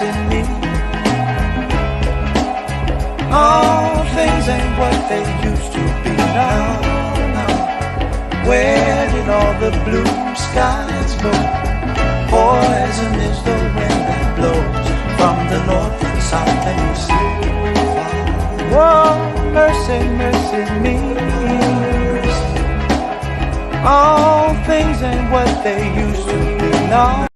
mercy me. All things ain't what they used to be now. Where did all the blue skies go? Poison is the wind that blows from the north and south and east. Whoa, mercy, mercy me. All things ain't what they used to be now.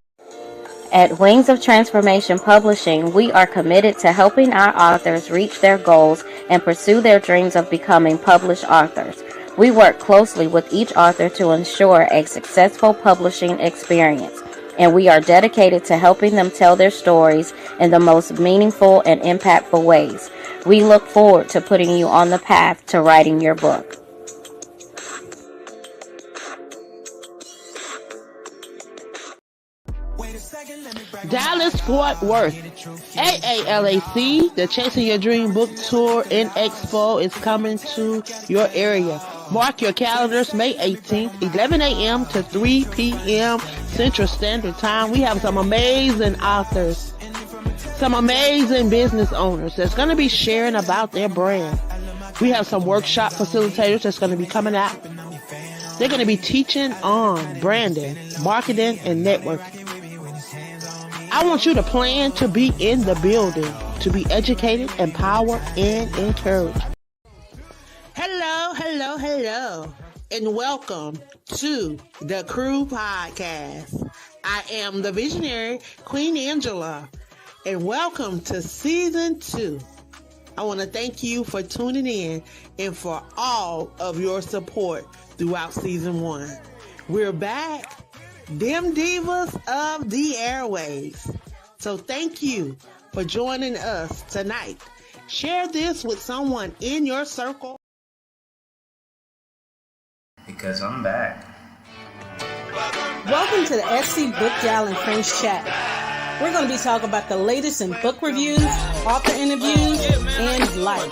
At Wings of Transformation Publishing, we are committed to helping our authors reach their goals and pursue their dreams of becoming published authors. We work closely with each author to ensure a successful publishing experience, and we are dedicated to helping them tell their stories in the most meaningful and impactful ways. We look forward to putting you on the path to writing your book. Dallas Fort Worth, AALAC, the Chasing Your Dream Book Tour and Expo is coming to your area. Mark your calendars, May 18th, 11 a.m. to 3 p.m. Central Standard Time. We have some amazing authors, some amazing business owners that's going to be sharing about their brand. We have some workshop facilitators that's going to be coming out. They're going to be teaching on branding, marketing, and networking. I want you to plan to be in the building, to be educated, empowered, and encouraged. Hello, and welcome to the Crew Podcast. I am the visionary, Queen Angela, and welcome to Season 2. I want to thank you for tuning in and for all of your support throughout Season 1. We're back. Them Divas of the Airwaves. So thank you for joining us tonight. Share this with someone in your circle. Because I'm back. Welcome to the FC Book Gal and Friends Chat. We're going to be talking about the latest in book reviews, author interviews, and life.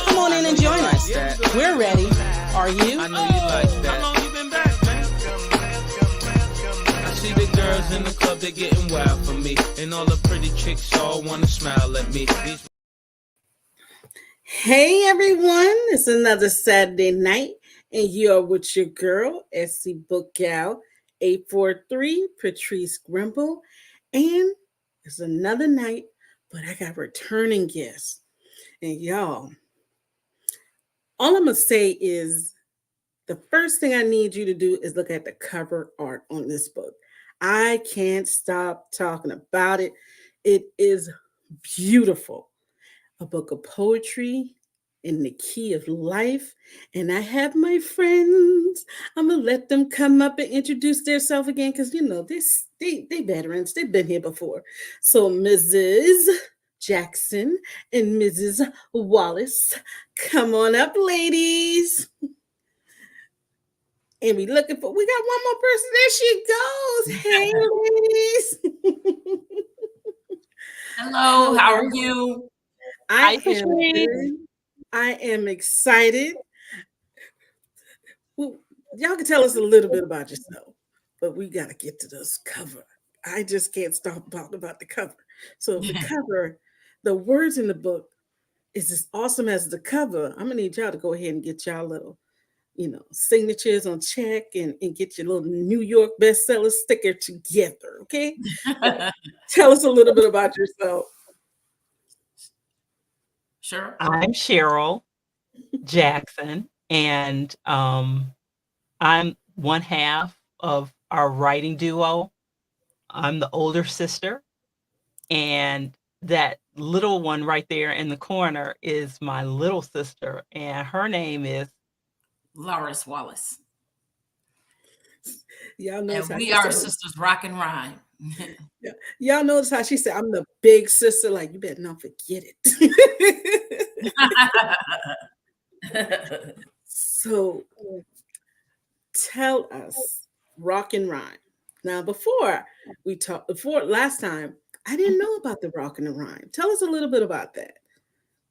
Come on in and join us. We're ready. Are you? I know you like that. See the girls in the club, they're getting wild for me. And all the pretty chicks all want to smile at me. Hey everyone, it's another Saturday night, and you're with your girl, SC Book Gal 843, Patrice Grimball. And it's another night, but I got returning guests. And y'all, all I'm going to say is the first thing I need you to do is look at the cover art on this book. I can't stop talking about it. It is beautiful. A book of poetry in the key of life. And I have my friends. I'm going to let them come up and introduce themselves again because, you know, they veterans. They've been here before. So Mrs. Jackson and Mrs. Wallace, come on up, ladies. And we got one more person. There she goes. Hey, ladies. Hello, how are you? I am excited. Well, y'all can tell us a little bit about yourself, but we got to get to this cover. I just can't stop talking about the cover. So the cover, the words in the book is as awesome as the cover. I'm going to need y'all to go ahead and get y'all little signatures on check and get your little New York bestseller sticker together, okay? Tell us a little bit about yourself. Sure. I'm Cheryl Jackson, and I'm one half of our writing duo. I'm the older sister, and that little one right there in the corner is my little sister, and her name is Loris Wallace. Y'all know and we are sisters rock and rhyme. Yeah. Y'all notice how she said, I'm the big sister. Like, you better not forget it. So tell us, rock and rhyme. Now, before last time, I didn't know about the rock and the rhyme. Tell us a little bit about that.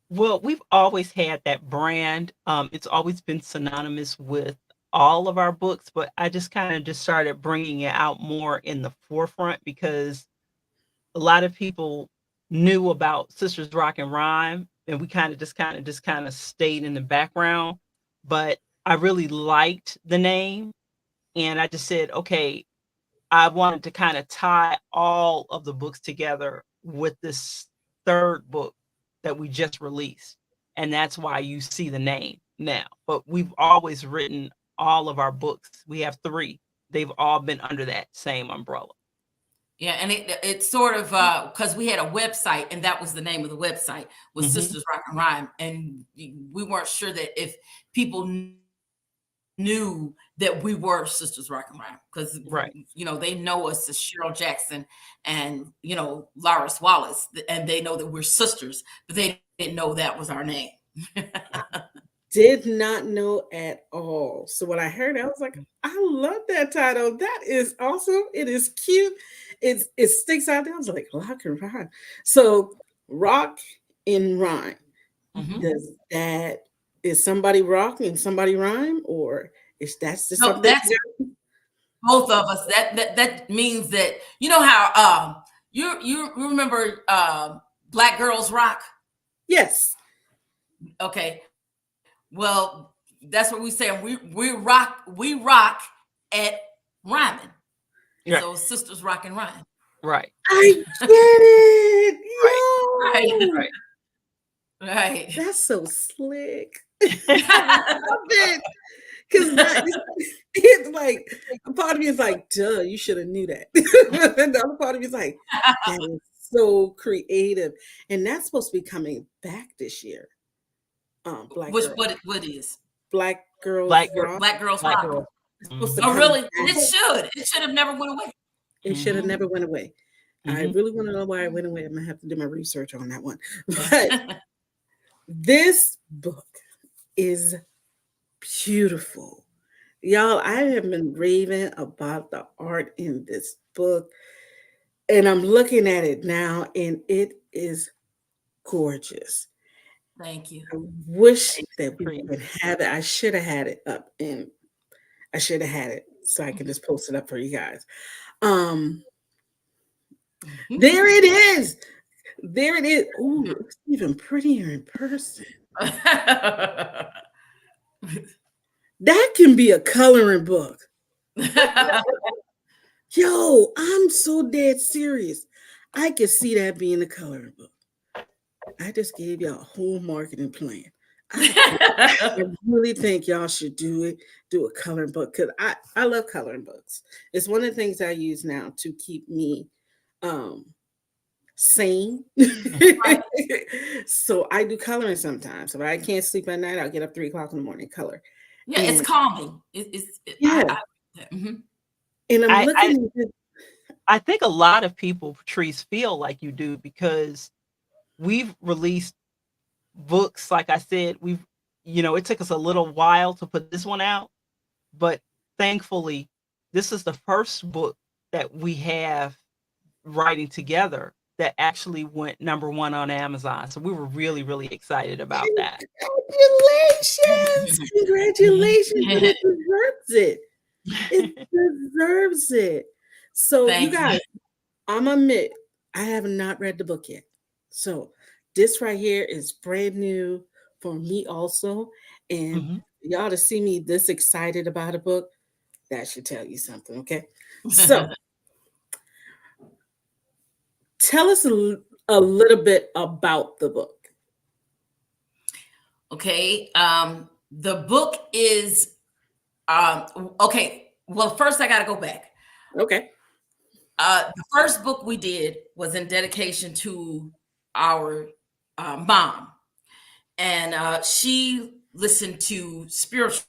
Well, we've always had that brand. It's always been synonymous with all of our books, but I just kind of started bringing it out more in the forefront because a lot of people knew about Sisters Rock and Rhyme, and we kind of stayed in the background. But I really liked the name, and I just said, okay, I wanted to kind of tie all of the books together with this third book that we just released. And that's why you see the name now. But we've always written all of our books. We have 3. They've all been under that same umbrella. Yeah, and it's sort of because we had a website, and that was the name of the website was Sisters Rock and Rhyme, and we weren't sure that if people knew that we were Sisters Rock and Rhyme, because Right. they know us as Cheryl Jackson and Loris Wallace, and they know that we're sisters, but they didn't know that was our name. Did not know at all. So when I heard it, I was like, I love that title. That is awesome. It is cute. It sticks out there. I was like, rock and rhyme. So rock and rhyme. Does that is somebody rock and somebody rhyme, or is that's just No, something? that's both of us. That means that how you remember Black Girls Rock? Yes. Okay. Well, that's what we say. We rock at rhyming. Right. So Sisters Rock and Rhyme. Right. I get it. Right. Yo. Right. That's so slick. I love it. Because it's like a part of me is like, duh, you should have knew that. And the other part of me is like, that is so creative. And that's supposed to be coming back this year. Black Girls Rock. Black Girls Rock. Oh, really? It should have never went away. It should have never went away. I really want to know why it went away. I'm gonna have to do my research on that one. But this book is beautiful. Y'all, I have been raving about the art in this book, and I'm looking at it now, and it is gorgeous. Thank you. I wish that we could have it. I should have had it up, and I should have had it so I can just post it up for you guys. There it is. There it is. Ooh, it's even prettier in person. That can be a coloring book. Yo, I'm so dead serious. I can see that being a coloring book. I just gave y'all a whole marketing plan. I really think y'all should do a coloring book, because I love coloring books. It's one of the things I use now to keep me sane. So I do coloring sometimes. If I can't sleep at night, I'll get up 3 o'clock in the morning, color. Yeah, it's calming. And I'm looking at I think a lot of people, Patrice, feel like you do, because we've released books, like I said, it took us a little while to put this one out, but thankfully, this is the first book that we have writing together that actually went #1 on Amazon. So we were really, really excited about that. Congratulations. It deserves it. It deserves it. So you guys, I'm admit, I have not read the book yet. So this right here is brand new for me also. And y'all to see me this excited about a book, that should tell you something, okay? So tell us a little bit about the book. Okay. The book is okay. Well, first I got to go back. Okay. The first book we did was in dedication to our mom, and she listened to spirituals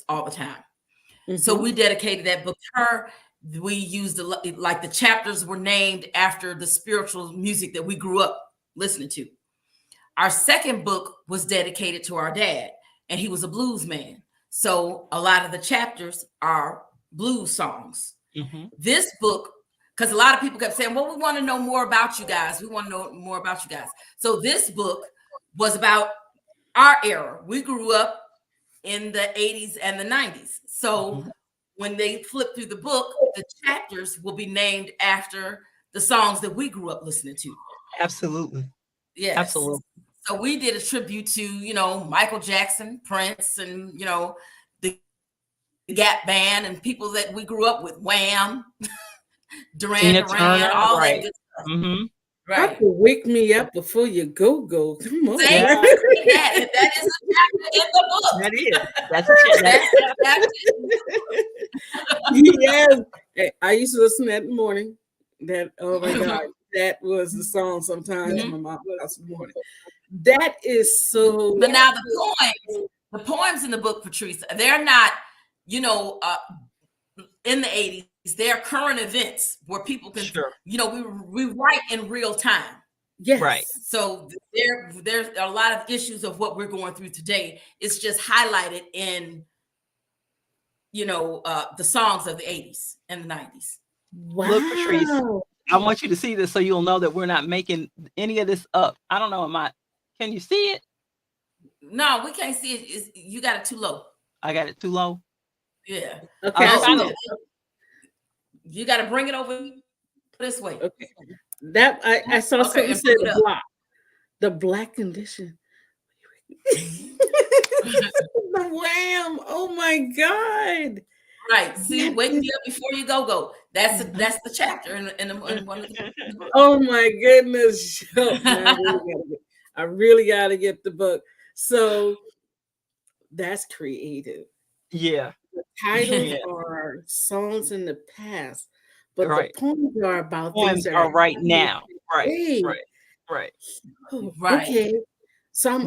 all the time. So we dedicated that book to her. We used the chapters were named after the spiritual music that we grew up listening to. Our second book was dedicated to our dad, and he was a blues man. So a lot of the chapters are blues songs. This book, because a lot of people kept saying, well, we want to know more about you guys. We want to know more about you guys. So this book was about our era. We grew up in the 80s and the 90s. So when they flip through the book, the chapters will be named after the songs that we grew up listening to. Absolutely. Yes. Absolutely. So we did a tribute to, Michael Jackson, Prince, and, the Gap Band and people that we grew up with, Wham, Tina Duran, Turner, all that right. good stuff. Mm-hmm. I Right. could wake me up before you go. Come on. Say Yeah. that is a chapter in the book. That is. That's a That's Yes. Hey, I used to listen that in the morning. That, oh my God, that was the song sometimes my mom would ask in the morning. That is so. But now the poems in the book, Patrice, they're not, in the 80s, they're current events where people can, Sure. we write in real time. Yes. Right. So there's a lot of issues of what we're going through today. It's just highlighted in, the songs of the 80s and the 90s. Wow. Look, Patrice, I want you to see this so you'll know that we're not making any of this up. I don't know, can you see it? No, we can't see it. You got it too low. I got it too low. Yeah. Okay. You got to bring it over this way. Okay. That I saw something say the black condition. The Wham! Oh my God! Right. See, wake me up before you go. That's the chapter in one of the. Oh my goodness! I really got to get the book. So that's creative. Yeah. The titles are songs in the past, but right. the poems are about poems things that are right now. Right. Hey. Right. Oh, right. Okay. So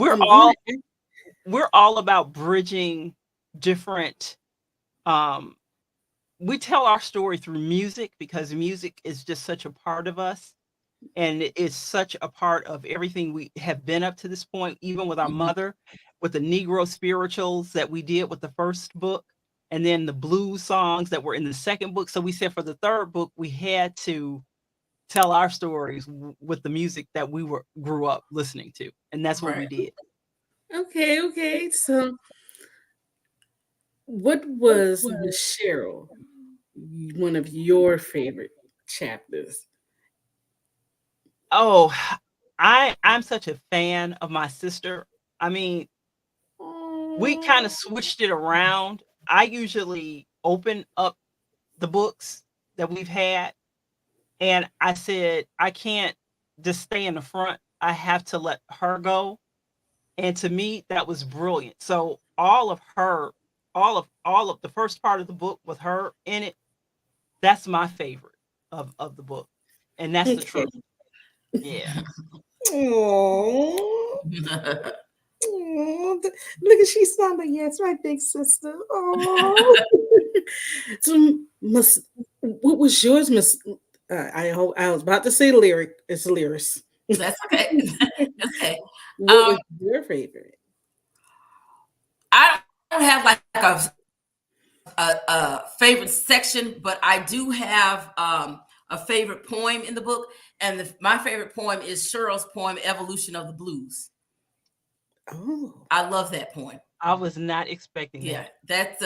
we're all about bridging different. We tell our story through music because music is just such a part of us. And it is such a part of everything we have been up to this point, even with our mother, with the Negro spirituals that we did with the first book, and then the blues songs that were in the second book. So we said for the third book, we had to tell our stories with the music that we grew up listening to. And that's what we did. Okay. So what was M.A.R.C.H, one of your favorite chapters? Oh, I'm such a fan of my sister. I mean, we kind of switched it around. I usually open up the books that we've had, and I said, I can't just stay in the front. I have to let her go. And to me, that was brilliant. So all of the first part of the book with her in it, that's my favorite of the book. And that's the truth. Yeah. Oh, look at she's smiling. Yes, my big sister. Oh, so what was yours, Miss? I was about to say lyric. It's lyrics. That's okay. Okay. What was your favorite? I don't have like a favorite section, but I do have a favorite poem in the book, and my favorite poem is Cheryl's poem "Evolution of the Blues." Oh, I love that poem. I was not expecting that. That's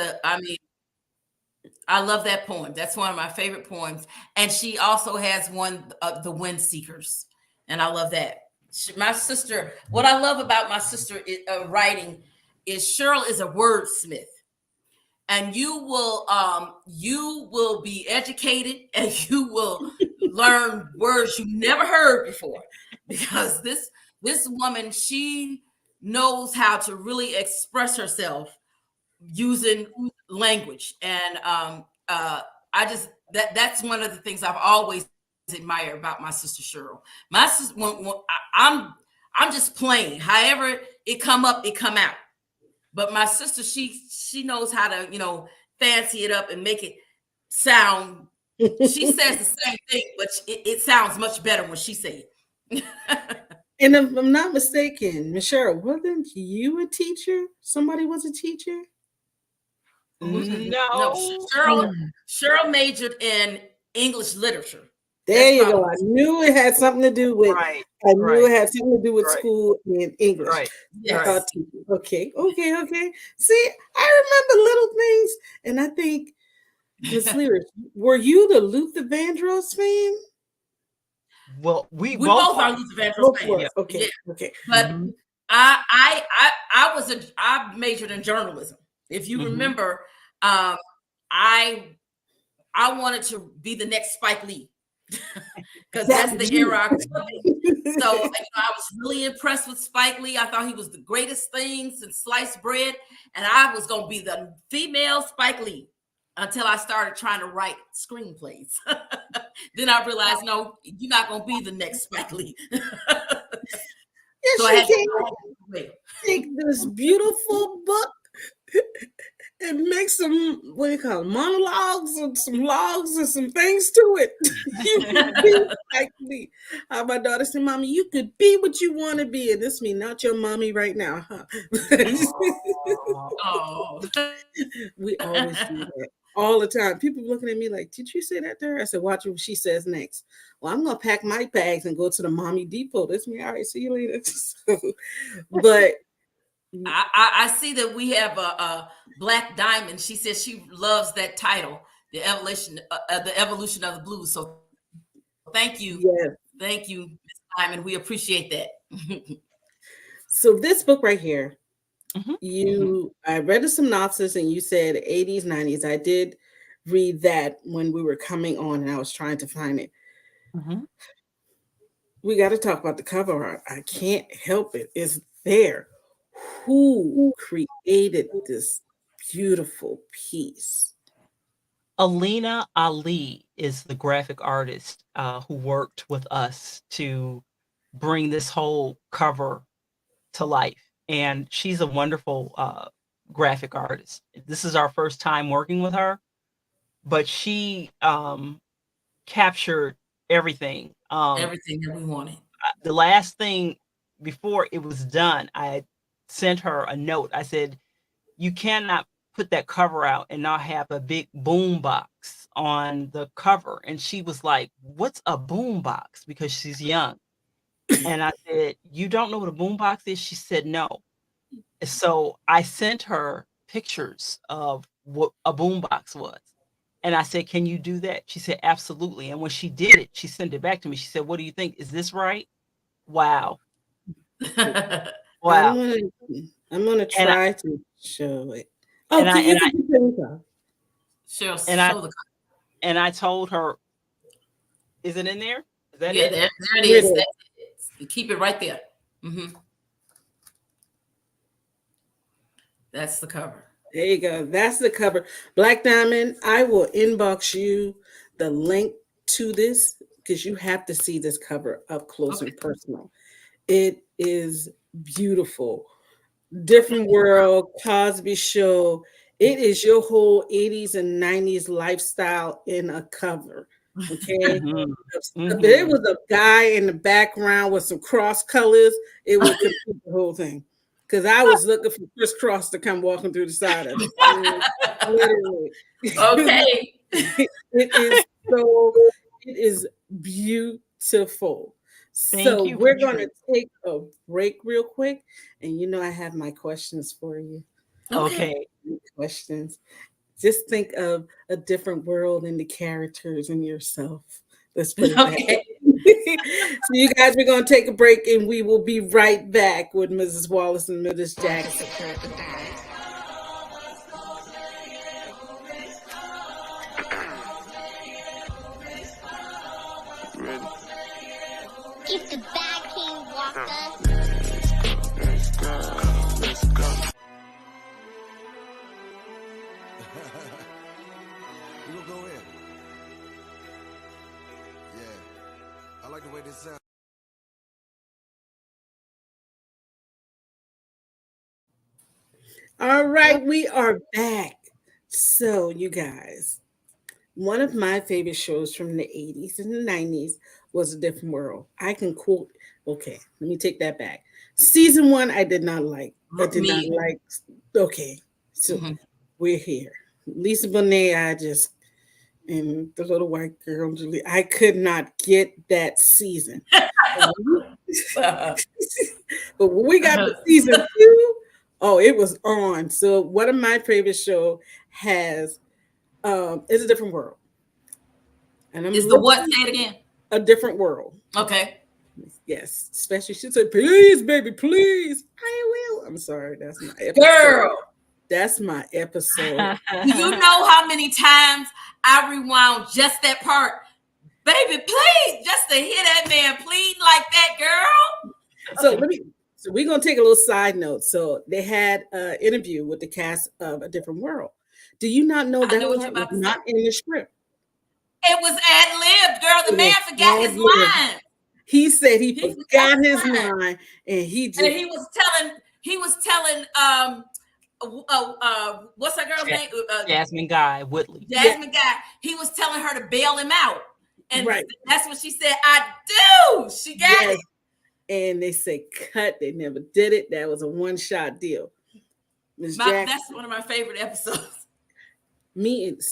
I love that poem. That's one of my favorite poems. And she also has one, The Wind Seekers. And I love that. My sister, what I love about my sister writing is Cheryl is a wordsmith. And you will be educated and you will learn words you never heard before. Because this woman, she knows how to really express herself using language, and I just that's one of the things I've always admired about my sister Cheryl. My sister, when I'm just plain. However it come up, it come out. But my sister, she knows how to fancy it up and make it sound. She says the same thing, but it sounds much better when she says it. And if I'm not mistaken, Michelle, wasn't you a teacher? Somebody was a teacher? No. Cheryl majored in English literature. There you go. I knew it had something to do with. Right. I knew it had something to do with school and English. Right. Yes. Okay. See, I remember little things, and I think Miss Lyric, were you the Luther Vandross fan? Well, we We both both are. are Luther Vandross Both fans. were. Okay. Yeah, Okay. but Mm-hmm. I majored in journalism. If you Mm-hmm. remember, um, I I wanted to be the next Spike Lee because That that's was the era I grew up in. So you. I was really impressed with Spike Lee. I thought he was the greatest thing since sliced bread, and I was going to be the female Spike Lee until I started trying to write screenplays. Then I realized, no, you're not going to be the next Spike Lee. Yes, So I you had to can wait. take this beautiful book and make some, what do you call it, monologues and some logs and some things to it. You could be like me. How my daughter said, Mommy, you could be what you want to be. And this me, not your mommy right now, huh? Oh. We always do that. All the time. People looking at me like, did you say that to her? I said, watch what she says next. Well, I'm gonna pack my bags and go to the mommy depot. That's me. All right, see you later. So, but I see that we have a Black Diamond. She says she loves that title, the evolution of the blues. So thank you, yes. Miss Diamond. We appreciate that. So this book right here, Mm-hmm. I read the synopsis and you said 80s, 90s. I did read that when we were coming on and I was trying to find it. Mm-hmm. We got to talk about the cover art. I can't help it. It's there. Who created this beautiful piece? Alina Ali is the graphic artist who worked with us to bring this whole cover to life. And she's a wonderful graphic artist. This is our first time working with her, but she captured everything. Everything that we wanted. The last thing before it was done, I sent her a note. I said, you cannot put that cover out and not have a big boom box on the cover. And she was like, what's a boom box? Because she's young. And I said, you don't know what a boom box is? She said, no. So I sent her pictures of what a boom box was. And I said, can you do that? She said, absolutely. And when she did it, she sent it back to me. She said, what do you think? Is this right? Wow. Wow. I'm gonna And I, try to show it. Oh, and I, can you and I, can put Show and I, show the and I told her, is it in there? Is that yeah, it? there it Here it is. is. You keep it right there. That's the cover. There you go. That's the cover. Black Diamond, I will inbox you the link to this because you have to see this cover up close Okay. and personal. It is beautiful. Different World, Cosby Show. It is your whole 80s and 90s lifestyle in a cover. Okay. Mhm. If there Mhm. was a guy in the background with some cross colors, it would complete the whole thing. Because I was looking for Chris Cross to come walking through the side of it. Literally. Okay. It is so, it is beautiful. Thank So you, we're going to Patrice. take a break real quick. And you know, I have my questions for you. Okay. Okay. Questions. Just think of a different world and the characters and yourself. Let's put it that Okay. way. So, you guys, we're going to take a break and we will be right back with Mrs. Wallace and Mrs. Jackson. If the bad king walked us. We gonna go in. Yeah. I like the way this sounds. All right, we are back. So, you guys, one of my favorite shows from the 80s and the 90s was A Different World. I can quote, okay, let me take that back. Season one, I did not like. I did not Me. like. Okay, so Mhm. we're here. Lisa Bonet, and the little white girl, Julie, I could not get that season. But when we got to season two, oh, it was on. So one of my favorite show has is A Different World. And I'm Is the what? looking Say it again. A Different World. Okay. Yes, especially she said, "Please, baby, please." I will. I'm sorry, that's my episode. Girl, That's my episode. do you know how many times I rewound just that part? Baby, please, just to hear that man plead like that, girl. So let me. So we're gonna take a little side note. So they had an interview with the cast of A Different World. Do you not know I that knew what you part was about to say. not in the script? It was ad-libbed, girl. The It man was forgot his ad-lib. line. He said he He forgot forgot his his line. line, and he And just he was telling what's that girl's name? Jasmine Guy Woodley. Jasmine Guy. He was telling her to bail him out. And right. that's what she said. I do. She got Yes. it. And they say cut. They never did it. That was a one-shot deal. Miss Jackson, That's one of my favorite episodes. me and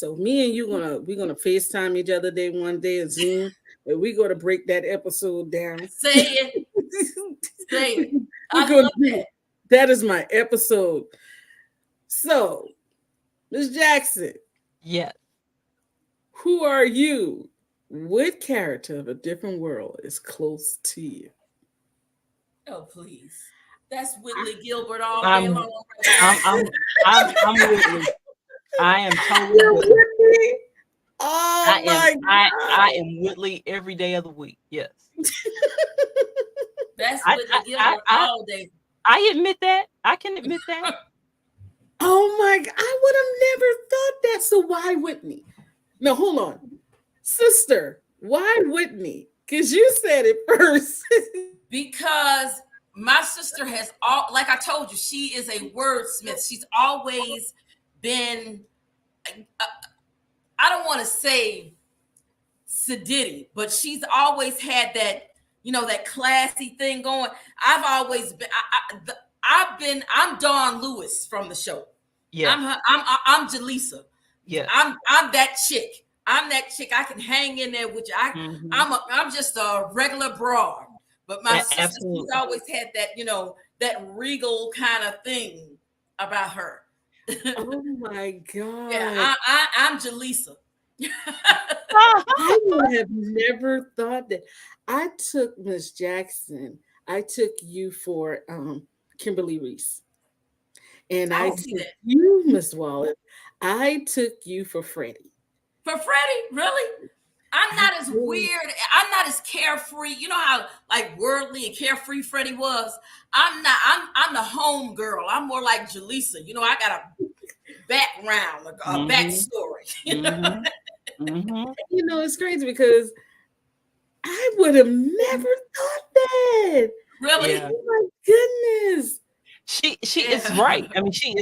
you we're gonna FaceTime each other one day and Zoom, and we're gonna break that episode down. Say it. Say it. We're I gonna love do that. that is my episode. So, Miss Jackson, Yes. who are you? What character of A Different World is close to you? Oh, please. That's Whitley Gilbert all day I'm long. I'm Whitley. I am totally Whitley. Oh I my am God. I am Whitley every day of the week. Yes. That's I Whitley I, Gilbert I, all day. I admit that. I can admit that. Oh my God. I would have never thought that. So why Whitney? No, hold on. Sister, why Whitney? Because you said it first. Because my sister has all, like I told you, she is a wordsmith. She's always been, I don't want to say sedity, but she's always had that, that classy thing going. I've always been, I'm Dawn Lewis from the show. Yeah. I'm Jaleesa. Yeah. I'm that chick. I'm that chick. I can hang in there with you. I'm just a regular broad. But my sister, she's always had that, that regal kind of thing about her. Oh my God. Yeah, I'm Jaleesa. I would have never thought that. I took Miss Jackson. I took you for Kimberly Reese. And I see took that. you, Miss Wallace. I took you for Freddie. For Freddie? Really? I'm not as weird. I'm not as carefree. You know how like worldly and carefree Freddie was? I'm not. I'm the home girl. I'm more like Jaleesa. I got a background, a backstory. It's crazy because I would have never thought that. Really? Yeah. Oh my goodness. She is right. I mean, she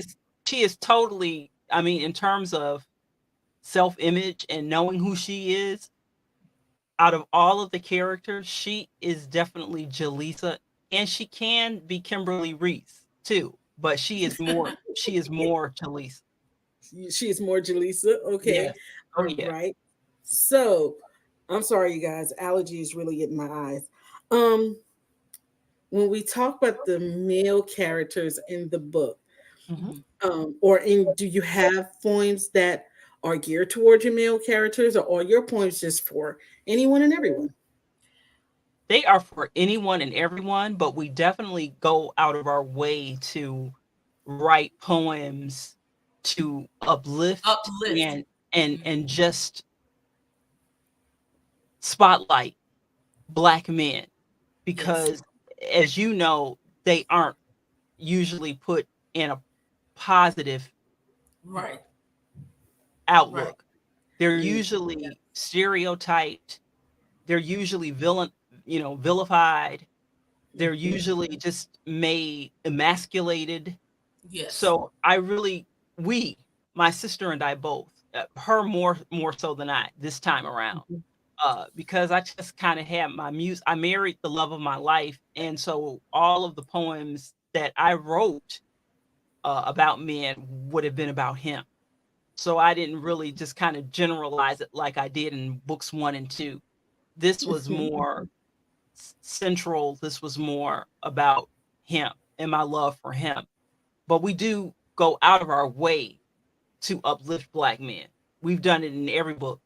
is totally, I mean, in terms of self-image and knowing who she is, out of all of the characters, she is definitely Jaleesa, and she can be Kimberly Reese too, but she is more Jaleesa. She is more Jaleesa. Okay. Yeah. Oh, yeah. Right. So I'm sorry, you guys. Allergy is really getting my eyes. When we talk about the male characters in the book, do you have poems that are geared towards your male characters, or are your poems just for anyone and everyone? They are for anyone and everyone, but we definitely go out of our way to write poems to uplift. and just spotlight Black men, because as you know, they aren't usually put in a positive outlook. Right. They're usually stereotyped. They're usually vilified. They're usually just made emasculated. Yes. So my sister and I both, her more so than I this time around, because I just kind of had my muse. I married the love of my life, and so all of the poems that I wrote about men would have been about him. So I didn't really just kind of generalize it like I did in books 1 and 2. This was more central. This was more about him and my love for him. But we do go out of our way to uplift Black men. We've done it in every book.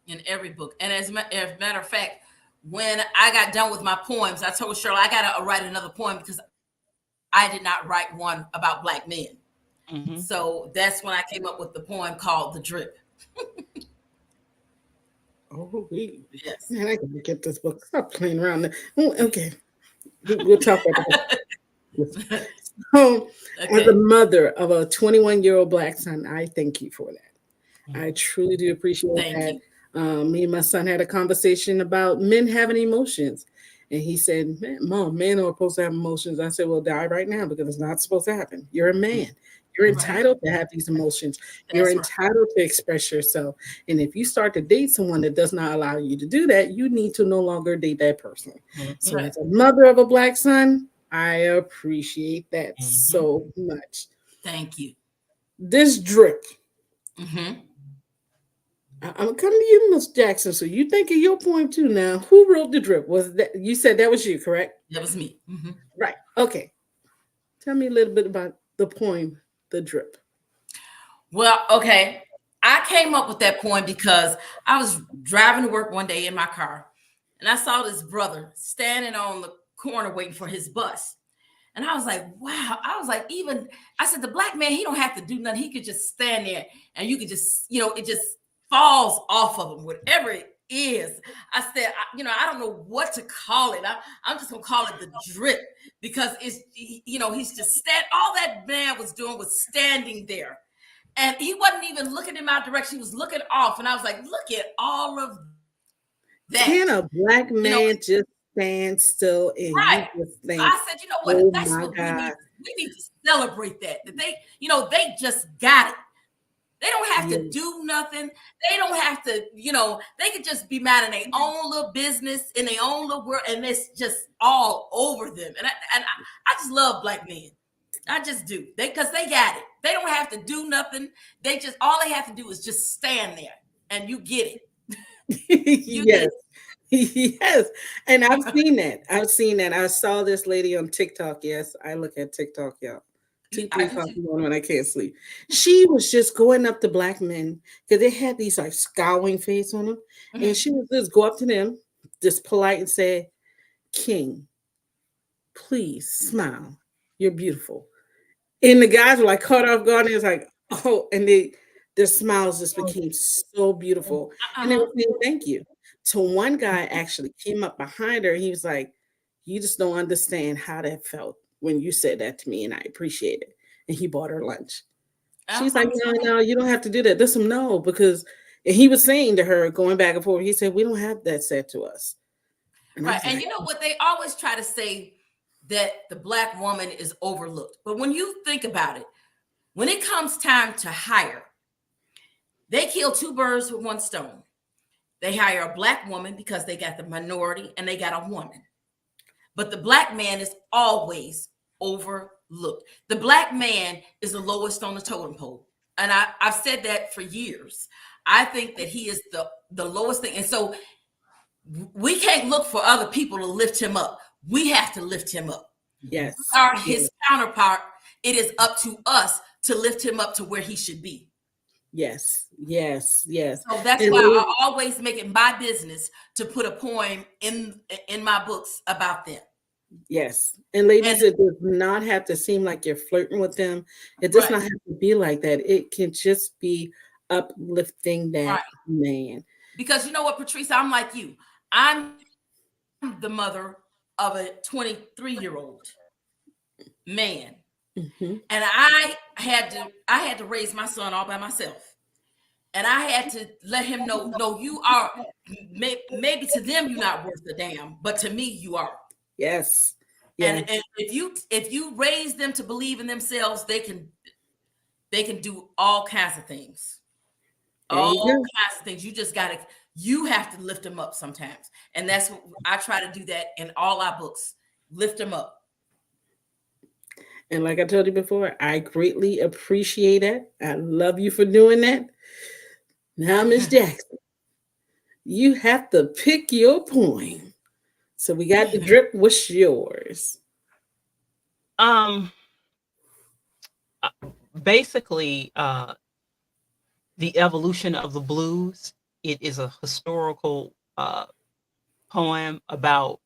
In every book. And as a matter of fact, when I got done with my poems, I told Shirley I gotta write another poem because I did not write one about Black men. Mm-hmm. So that's when I came up with the poem called The Drip. Oh, Yes. man, I gotta get this book. Stop playing around. Okay, we'll talk about this. So, as a Okay. mother of a 21-year-old Black son, I thank you for that. I Mm-hmm. truly do appreciate Thank that. you. Me and my son had a conversation about men having emotions. And he said, man, Mom, men are supposed to have emotions. I said, well, die right now because it's not supposed to happen. You're a man. You're Right. entitled to have these emotions. You're That's right. entitled to express yourself. And if you start to date someone that does not allow you to do that, you need to no longer date that person. Mm-hmm. So, Right. as a mother of a Black son, I appreciate that Mm-hmm. so much. Thank you. This drip. Mm-hmm. I'm coming to you, Miss Jackson. So you think of your poem too now. Who wrote the drip? Was that you said that was you, correct? That was me. Mm-hmm. Right. Okay. Tell me a little bit about the poem, The Drip. Well, okay. I came up with that poem because I was driving to work one day in my car and I saw this brother standing on the corner waiting for his bus. And I was like, wow. I was like, even I said, the Black man, he don't have to do nothing. He could just stand there and you could just, it just falls off of him, whatever it is. I said, I don't know what to call it. I'm just gonna call it the drip because he's just all that man was doing was standing there. And he wasn't even looking in my direction. He was looking off. And I was like, look at all of that. Can a Black You know, man just stand still and right. you just So think, I said, you know what? oh That's my what we God. need. We need to celebrate that. That they just got it. They don't have to Yes. do nothing. They don't have to, they could just be mad in their own little business, in their own little world, and it's just all over them. And I just love Black men. I just do. Because they got it. They don't have to do nothing. All they have to do is just stand there and you get it. You get Yes. Yes. And I've seen that. I've seen that. I saw this lady on TikTok. Yes, I look at TikTok, y'all. Two, I three do o'clock too. in the morning when I can't sleep. She was just going up to Black men because they had these like scowling face on them. And Mhm. she was just go up to them, just polite and say, King, please smile. You're beautiful. And the guys were like caught off guard. And it was like, oh, and their smiles just became so beautiful. And they Uh-huh. were saying thank you. So one guy actually came up behind her and he was like, you just don't understand how that felt when you said that to me, and I appreciate it. And he bought her lunch. She's like, no, Uh-huh. no, you don't have to do that. There's some no, because and he was saying to her, going back and forth, he said, we don't have that said to us. And I Right. was And like, you know what? They always try to say that the Black woman is overlooked. But when you think about it, when it comes time to hire, they kill two birds with one stone. They hire a Black woman because they got the minority and they got a woman. But the Black man is always overlooked. The Black man is the lowest on the totem pole. And I've said that for years. I think that he is the lowest thing. And so we can't look for other people to lift him up. We have to lift him up. yes, We are yes, his counterpart. It is up to us to lift him up to where he should be. yes, yes, yes. So that's And why I always make it my business to put a poem in my books about them. yes. And ladies, And it does not have to seem like you're flirting with them. It does right, not have to be like that. It can just be uplifting that right. man. Because you know what, Patrice, I'm like you. I'm the mother of a 23-year-old man. Hmm. And I had to raise my son all by myself. And I had to let him know, no, you are maybe to them you're not worth a damn, but to me you are. Yes, And, yes. and if you raise them to believe in themselves, they can do all kinds of things. There you All go. kinds of things. You have to lift them up sometimes. And that's what I try to do that in all our books. Lift them up. And like I told you before, I greatly appreciate it. I love you for doing that. Now, Miss Jackson, you have to pick your poem. So we got the drip. What's yours? Um, Basically, the evolution of the blues. It is a historical poem about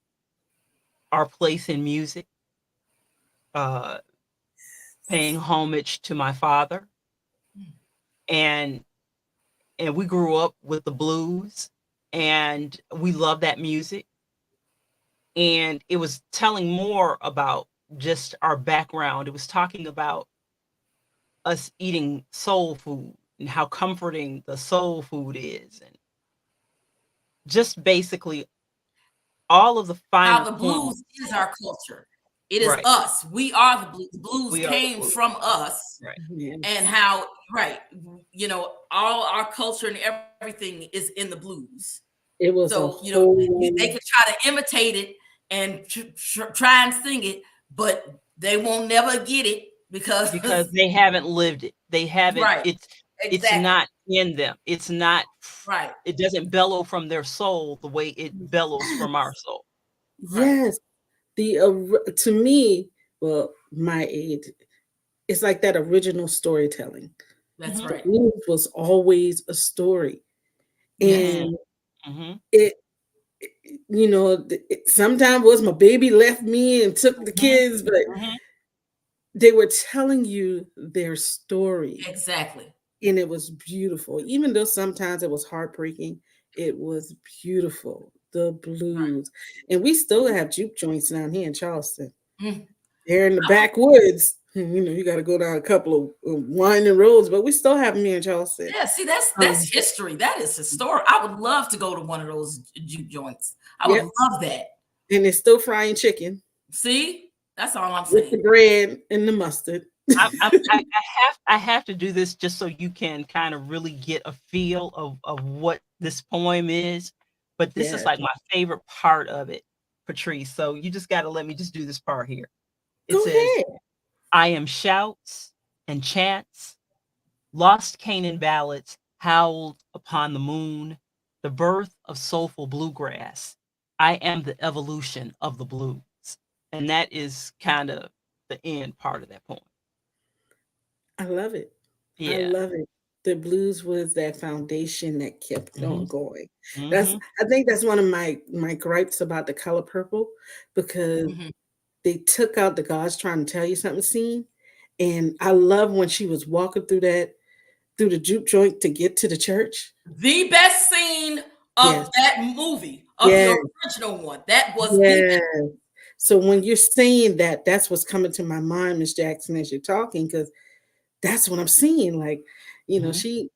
our place in music, uh, paying homage to my father, and we grew up with the blues, and we love that music. And it was telling more about just our background. It was talking about us eating soul food and how comforting the soul food is, and just basically all of the How finer the points. blues is our culture. It is Right. us. We are the blues. The blues We are the came blues. from us. Right. And how, right, all our culture and everything is in the blues. It was a So, whole. they could try to imitate it and try and sing it, but they won't never get it because they haven't lived it. They haven't. Right. It's Exactly. not in them. It's not Right. It doesn't bellow from their soul the way it bellows from our soul. Yes. To me, well, my age, it's like that original storytelling. That's Mhm. The right. blues was always a story. Yes. And Mhm. it, sometimes was my baby left me and took the Mhm. kids, but Mhm. they were telling you their story. Exactly. And it was beautiful. Even though sometimes it was heartbreaking, it was beautiful. The blues. And we still have juke joints down here in Charleston. Mm. They're in the backwoods. You got to go down a couple of winding roads, but we still have them here in Charleston. Yeah, see, that's Um, history. That is historic. I would love to go to one of those juke joints. I would yep. love that. And they're still frying chicken See, that's all I'm with saying. the bread and the mustard. I have to do this just so you can kind of really get a feel of what this poem is. But this is Yes. like my favorite part of it, Patrice. So you just got to let me just do this part here. It Go says, ahead. I am shouts and chants, lost Canaan ballads howled upon the moon, the birth of soulful bluegrass. I am the evolution of the blues. And that is kind of the end part of that poem. I love it. I Yeah. love it. The blues was that foundation that kept it on Mhm. going. Mhm. I think that's one of my gripes about The Color Purple, because Mhm. they took out the God's trying to tell you something scene. And I love when she was walking through the juke joint to get to the church. The best scene Yes. of that movie, of the Yes. original one. That was the Yes. best. So when you're saying that, that's what's coming to my mind, Miss Jackson, as you're talking, because that's what I'm seeing. Like, Mhm. she,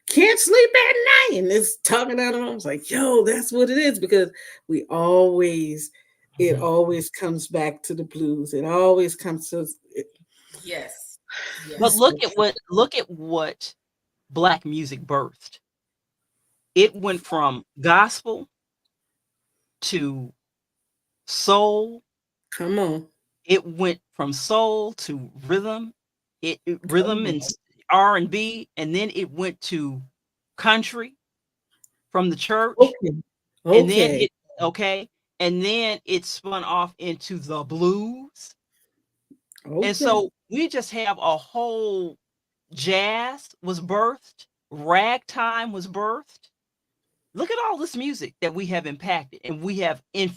can't sleep at night and it's talking out of her. I was like, yo, that's what it is. Because it Mhm. always comes back to the blues. It always comes to it. Yes. But Yes. look at what Black music birthed. It went from gospel to soul. Come on. It went from soul to rhythm. Come Rhythm on. and R&B, and then it went to country from the church, Okay. and then Okay. and then it spun off into the blues. And Okay. so we just have a whole jazz was birthed, ragtime was birthed. Look at all this music that we have impacted, and we have and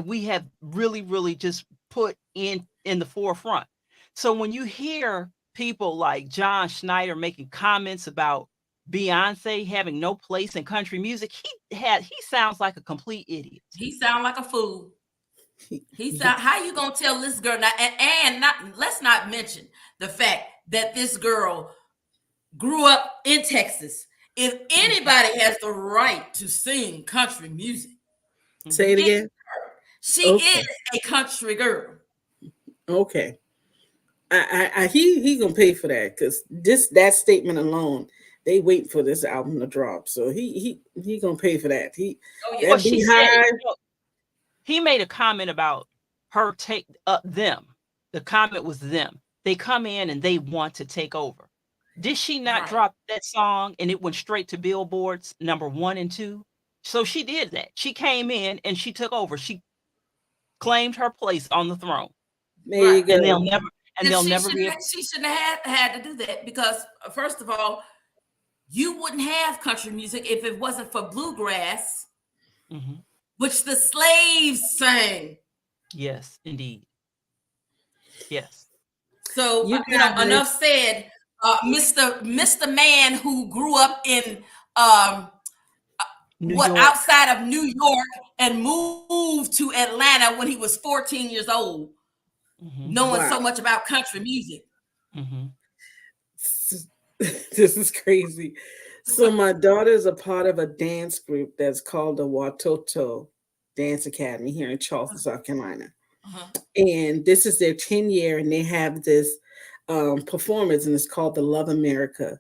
we have really, really just put in the forefront. So when you hear people like John Schneider making comments about Beyonce having no place in country music, he sounds like a complete idiot. He sound like a fool. How you gonna tell this girl now? And not let's not mention the fact that this girl grew up in Texas. If anybody has the right to sing country music, Say Mhm. it again. she Okay. is a country girl. Okay. He gonna pay for that, because that statement alone, they wait for this album to drop. So he gonna pay for that. Oh yeah. Well, That she said, beehive. he made a comment about her take them. The comment was them. They come in and they want to take over. Did she not Right. drop that song and it went straight to Billboard's number 1 and 2? So she did that. She came in and she took over. She claimed her place on the throne. There Right. you go. And they'll never be able. She shouldn't have had to do that because first of all, you wouldn't have country music if it wasn't for bluegrass Mhm. which the slaves sang. Yes, indeed. Yes. So You guys, enough said. Mr. Man who grew up in um, New what York. outside of New York and moved to Atlanta when he was 14 years old, Hmm. knowing so wow. much about country music. Hmm. This is crazy. So my daughter is a part of a dance group that's called the Watoto Dance Academy here in Charleston, South Carolina. Uh-huh. And this is their 10 year, and they have this performance, and it's called the Love America.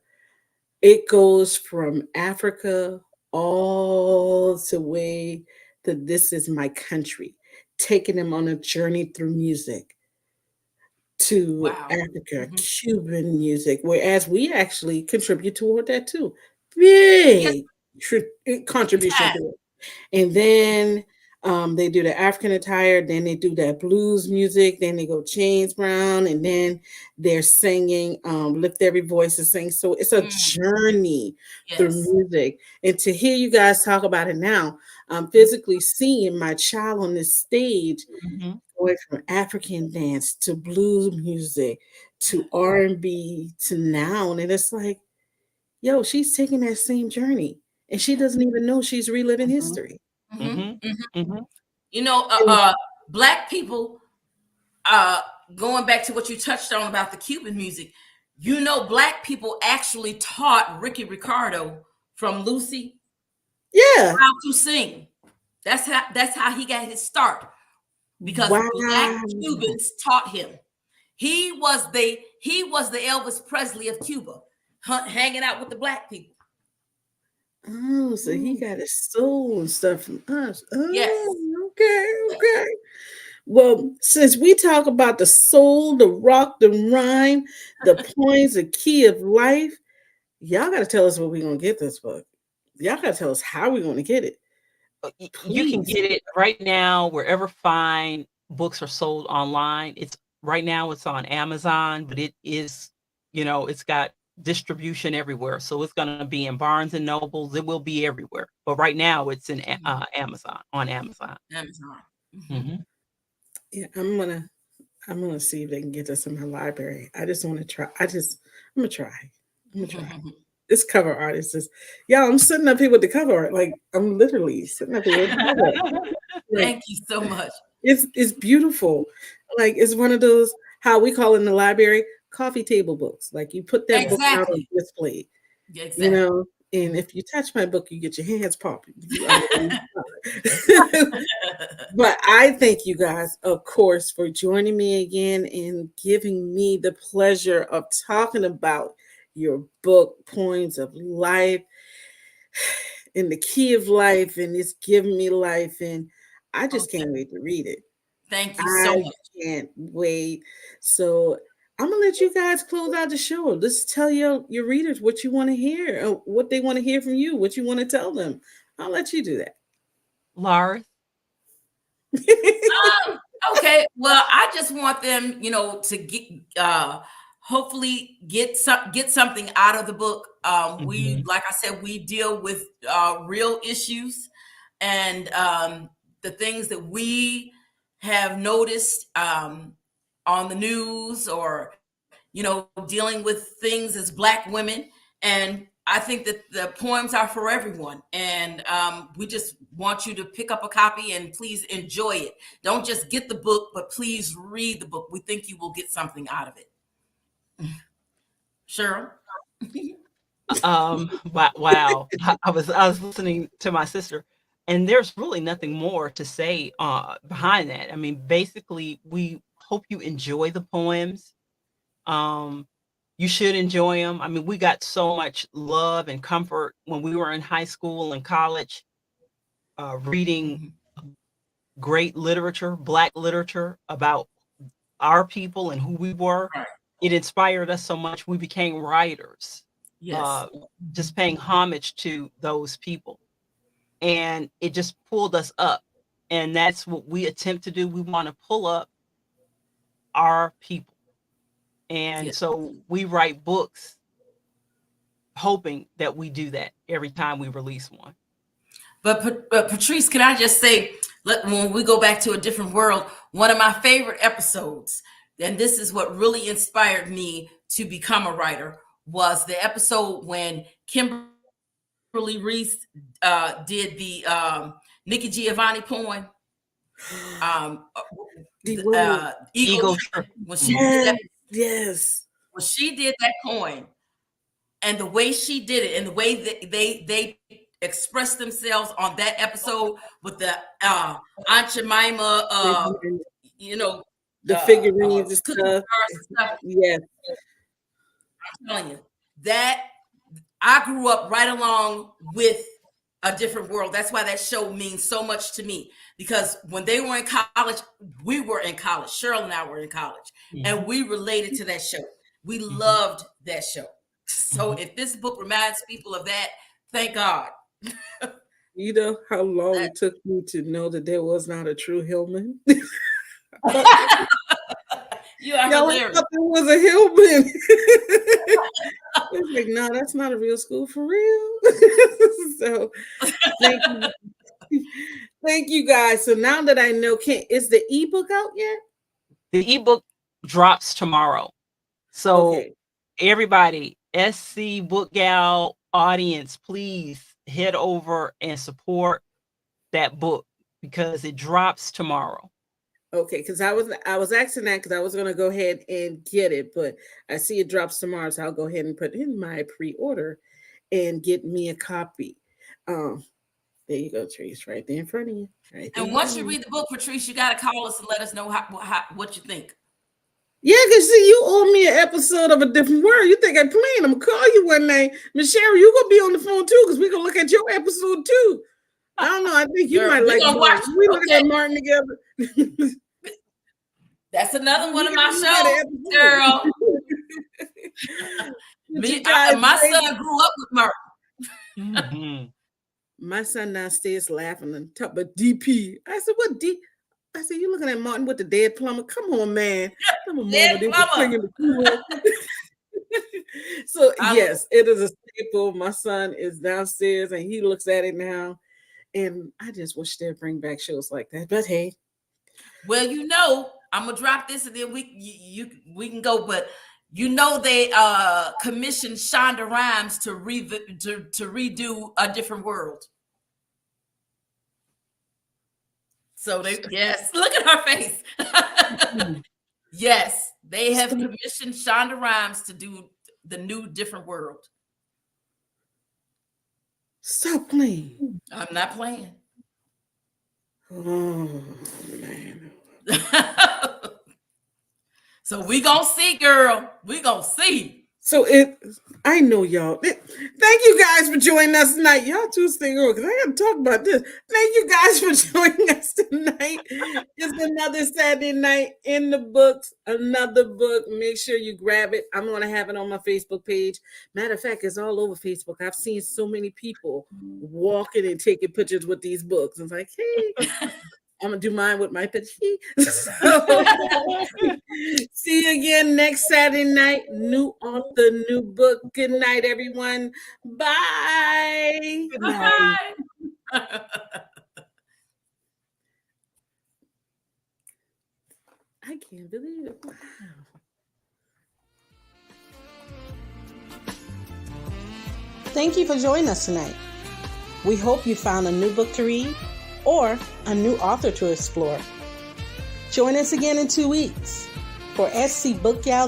It goes from Africa all the way to This Is My Country, taking them on a journey through music to Wow. Africa, Hmm. Cuban music, whereas we actually contribute toward that too. Yes, Big big contribution time. to it. And then they do the African attire, then they do that blues music, then they go James Brown, and then they're singing Lift Every Voice and Sing. So it's a Mm, journey through yes. music. And to hear you guys talk about it now, I'm physically seeing my child on this stage Hmm. going from African dance to blues music to R&B to now. And it's like, yo, she's taking that same journey and she doesn't even know she's reliving Hmm. history. Hmm. Hmm. Hmm. You know, And black people, uh, going back to what you touched on about the Cuban music, black people actually taught Ricky Ricardo from Lucy yeah, how to sing. That's how he got his start because black wow. Cubans taught him. He was the Elvis Presley of Cuba, hanging out with the black people. Oh, so he got his soul and stuff from us. Yes. Oh, okay, okay. Well, since we talk about the soul, the rock, the rhyme, the points, the key of life, y'all got to tell us where we're going to get this book. Y'all got to tell us how we're going to get it. You can Please. get it right now wherever fine books are sold online. It's right now it's on Amazon, but it is, it's got distribution everywhere. So it's going to be in Barnes and Nobles. It will be everywhere. But right now it's in Amazon, on Amazon. Amazon. Hmm. Hmm. Yeah, I'm gonna see if they can get this in my library. I just want to try. I'm gonna try. I'm gonna try. This cover artist is, y'all. I'm sitting up here with the cover art. Like I'm literally sitting up here with the cover art. Like Thank you so much. it's beautiful. Like it's one of those how we call it in the library coffee table books. Like you put that book out on Exactly. display, you Exactly. know. And if you touch my book, you get your hands popping. But I thank you guys, of course, for joining me again and giving me the pleasure of talking about your book, Poems of Life, and the key of life, and it's giving me life. And I Oh, just can't wait to read it. thank you I so much. can't wait. So I'm gonna let you guys close out the show. Let's tell your readers what you want to hear, what they want to hear from you, what you want to tell them. I'll let you do that. Lars. Okay, well, I just want them, to hopefully get something out of the book. We, Hmm. like I said, we deal with real issues and the things that we have noticed on the news or dealing with things as black women. And I think that the poems are for everyone. And we just want you to pick up a copy and please enjoy it. Don't just get the book, but please read the book. We think you will get something out of it. Cheryl? Wow. I was listening to my sister, and there's really nothing more to say behind that. I mean, basically, we hope you enjoy the poems. Um, you should enjoy them. I mean, we got so much love and comfort when we were in high school and college, reading Mhm. great literature, Black literature about our people and who we were. Right. It inspired us so much. We became writers, Yes. uh, just paying homage to those people. And it just pulled us up. And that's what we attempt to do. We want to pull up our people. And Yes. so we write books hoping that we do that every time we release one. But Patrice, can I just say, when we go back to a different world, one of my favorite episodes, and this is what really inspired me to become a writer, was the episode when Kimberly Reese did the Nikki Giovanni poem. Eagle. When she did that, yes. When she did that poem, and the way she did it, and the way that they expressed themselves on that episode with the Aunt Jemima, the figurines and stuff. Yes, I'm telling you that I grew up right along with A Different World. That's why that show means so much to me, because when they were in college, we were in college. Cheryl and I were in college, and we related to that show. We loved that show. So if this book reminds people of that, thank God. You know how long it took me to know that there was not a true Hillman? You are hilarious. I thought there was a Hillman. It's like, no, that's not a real school for real. So thank you. Thank you guys. So now that I know, is the ebook out yet? The ebook drops tomorrow. So everybody, SC Book Gal audience, please head over and support that book because it drops tomorrow. Okay, because I was asking that because I was going to go ahead and get it, but I see it drops tomorrow, so I'll go ahead and put in my pre-order and get me a copy. There you go, Patrice, right there in front of you. Right there. And once you read the book, Patrice, you got to call us and let us know what you think. Yeah, because see, you owe me an episode of A Different World. You think I'm playing? I'm going to call you one night. Miss Sherry, you're going to be on the phone too, because we're going to look at your episode too. I don't know. I think you might like Martin. We look at Martin together. That's another one of my shows, girl. My son grew up with Martin. My son downstairs laughing and talking about DP. I said, what D? I said, you looking at Martin with the dead plumber? Come on, man. Dead plumber. So, yes, it is a staple. My son is downstairs and he looks at it now. And I just wish they'd bring back shows like that. But hey. Well, I'm gonna drop this and then we can go. But they commissioned Shonda Rhimes to redo A Different World. So look at her face. Yes, they have commissioned Shonda Rhimes to do the new Different World. Stop playing. I'm not playing. Oh man. So we gonna see, girl. We gonna see. So I know y'all. Thank you guys for joining us tonight. Y'all too stay on because I gotta talk about this. Thank you guys for joining us tonight. It's another Saturday night in the books. Another book. Make sure you grab it. I'm gonna have it on my Facebook page. Matter of fact, it's all over Facebook. I've seen so many people walking and taking pictures with these books. It's like, hey. I'm gonna do mine with my Patrice. See you again next Saturday night. New author, new book. Good night, everyone. Bye. Good night. I can't believe it. Wow. Thank you for joining us tonight. We hope you found a new book to read or a new author to explore. Join us again in 2 weeks for SC Book Gal